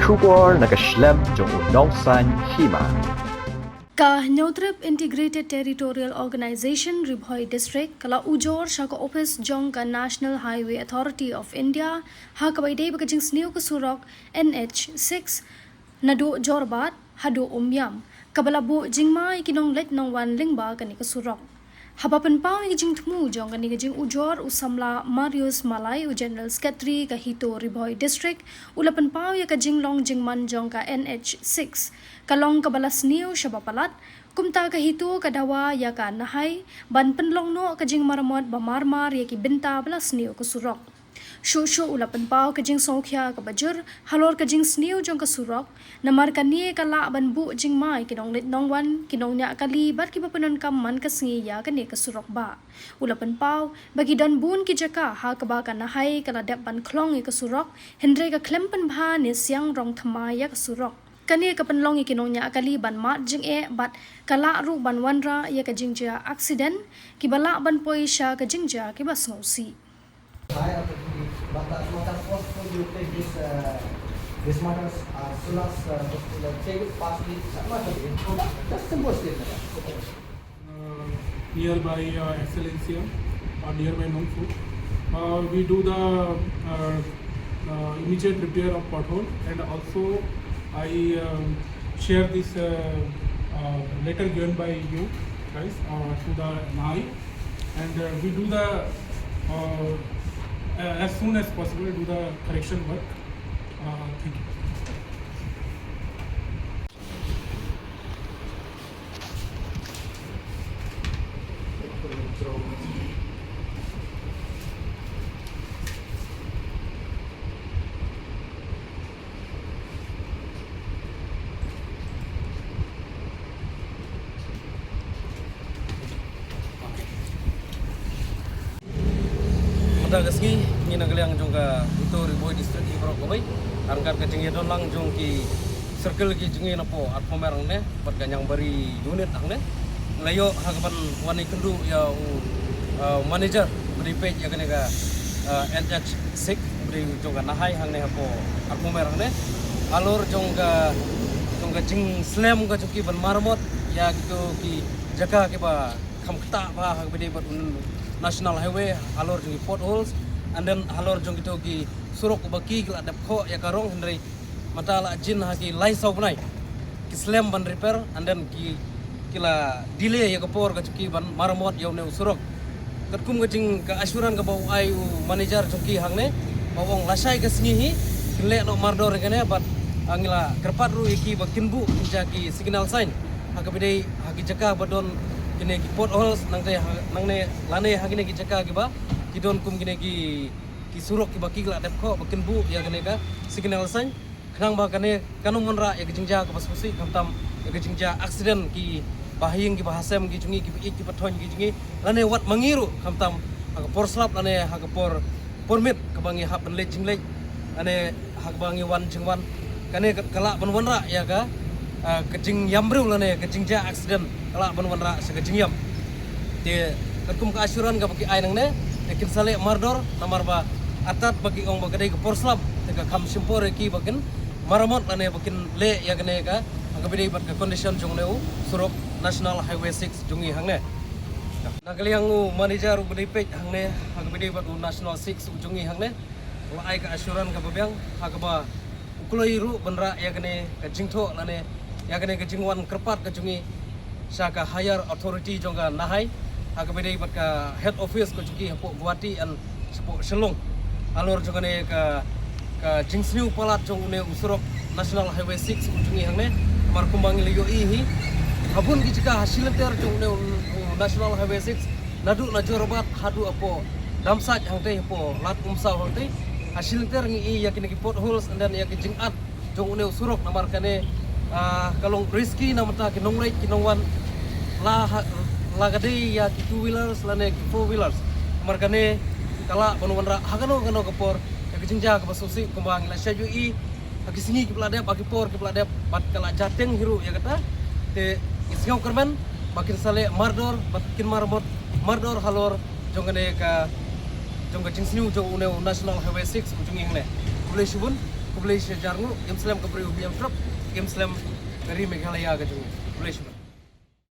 Shubor nakaslem jong unongsan Hima. Ka Neutrip Integrated Territorial Organization Ribhoi District kala ujor shaka office jong ka National Highway Authority of India ha ka baide bakajing sniu ka surok NH6 nado Jorabat hado Umïam kabalabu jingmai kinong let nong wan lingba kani ka surok habapan pau jing thmu jong kani jing ujor usamla Marius Malay u General Secretary ka Hito Ribhoi District ulapan pau ya ka jinglong jingman jong ka NH6 kalong kabalas niyo siya bapalat kumta ka Hito ka Dawa ya ka Nhai ban penlong no ka jing Maramot ba marmar ya ki binta balas niyo ka surok Shusho ulapan pau ka jing songkya ka bajur halor ka jing sniu jong ka surok namar ka ni ka la ban bu jing mai kinong lit nong wan kinong nya kali bar ki papanon kam man ka singi ya ka ni ka surok ba ulapan pau bagi don bun ki jaka ha ka ba ka Nhai kala dep ban klong ka surok hendre ka klempan bha ni siang rong thama ya ka surok kani ka panlong ikinong nya akali ban mat jing bat kala ru ban wanra ya ka jingja accident ki bala ban poisha ka jingja ki bas ngosi but you take this matters as soon as take it fastly. Just simple statement. Nearby Excellencia or nearby Nongfu, we do the immediate repair of pothole, and also I share this letter given by you guys to the Nhai, and we do the as soon as possible do the correction work. Thank you. Pada kesini ni nak kalian jong ka Hito Ribhoi District ni berok koi angkat ke tinggi don lang jong ki circle ki jengi napo at pomerang ne pat ganyang bari unit ang ne layo hagapan wani kendu ya manager beri page ya kene ka NH6 beri jong ka Nhai hang ne hapo at pomerang ne alor jong ka jing slam ka chuki ban Maramot ya gitu ki jaga ke ba kham khata ba hag beri bat National Highway halor jong potholes and then halor jong itu ki surok baki kala dap kho ya karong hendrai mata la jin ha ki lai sau banai ki slam ban repair and then ki kila delay ya kapor ka chuki ban Maramot yaw ne surok katkum gajing ka asuran ka bau ai manager chuki hang ne bawong lasai ka singi hi kile no mardor kene bat angila kerpat ru iki bakin bu jaki signal sign ha ka bidai ha ki jaka badon kini ki potholes nang ne lane hagine ki jaka ki ba ki don kum kini ki surok ki baki la dep kho bakin bu ya kene ka signal sign khnang ba kane kanung monra ya ki jingja ka baspusi kamtam ya ki jingja accident ki bahing ki bahasem ki jungi ki pathon ki jungi lane wat mangiru kamtam ha por slap lane ha por permit ka bangi hap ban le jinglej ane ha bangi wan jingwan kane kala ban wanra ya ka kejing yambrul lane kejingja accident kala ban wanra se kejing yam te katkum ka asuran ka baki ai nang ne lekin sale mardor namar ba atat bagi ong bagadai ke porslap te ka kham simpore ki bakin Maramot lane bakin le ya gane ka agabidai bat ka condition jong neu surok National Highway 6 jungi hang ne nakali hang manager ubdai page hang ne agabidai bat National 6 jungi hang ne la ai ka asuran ka babyang agaba ukulai ru benra ya gane ka jingtho lane ya kene ke jingwan kerpat ke jungi saka higher authority jongga Nhai aga bedai bat ka head office ko juki hapo Guwahati an sepo Selong alor jongane ka jingsniu palat jong ne usurok National Highway 6 jungi hangne mar kumbangi liyo hi habun ki jika hasil ter jong ne National Highway 6 nadu na Jorabat hadu apo damsaj hangte hapo lat umsau hangte hasil ter ngi ya kene ki potholes and then ya ki jingat jong ne usurok namar kane kalong risky na mata kinong rate kinongwan la gade ya ki two wheelers lane ki four wheelers markane kala banwanra hagano kapor ya kijingja ka basusi kumbang la syaju i akisingi ki pladep akipor ki pladep bat kala jateng hiru ya kata te isngau kerman makin sale mardor bakin Maramot mardor halor jongane ka jongga jingsniu jong National Highway 6 ujung ingne boleh subun Malaysia jarnu Muslim ke beri Umïam truk Muslim dari Meghalaya ke jung Malaysia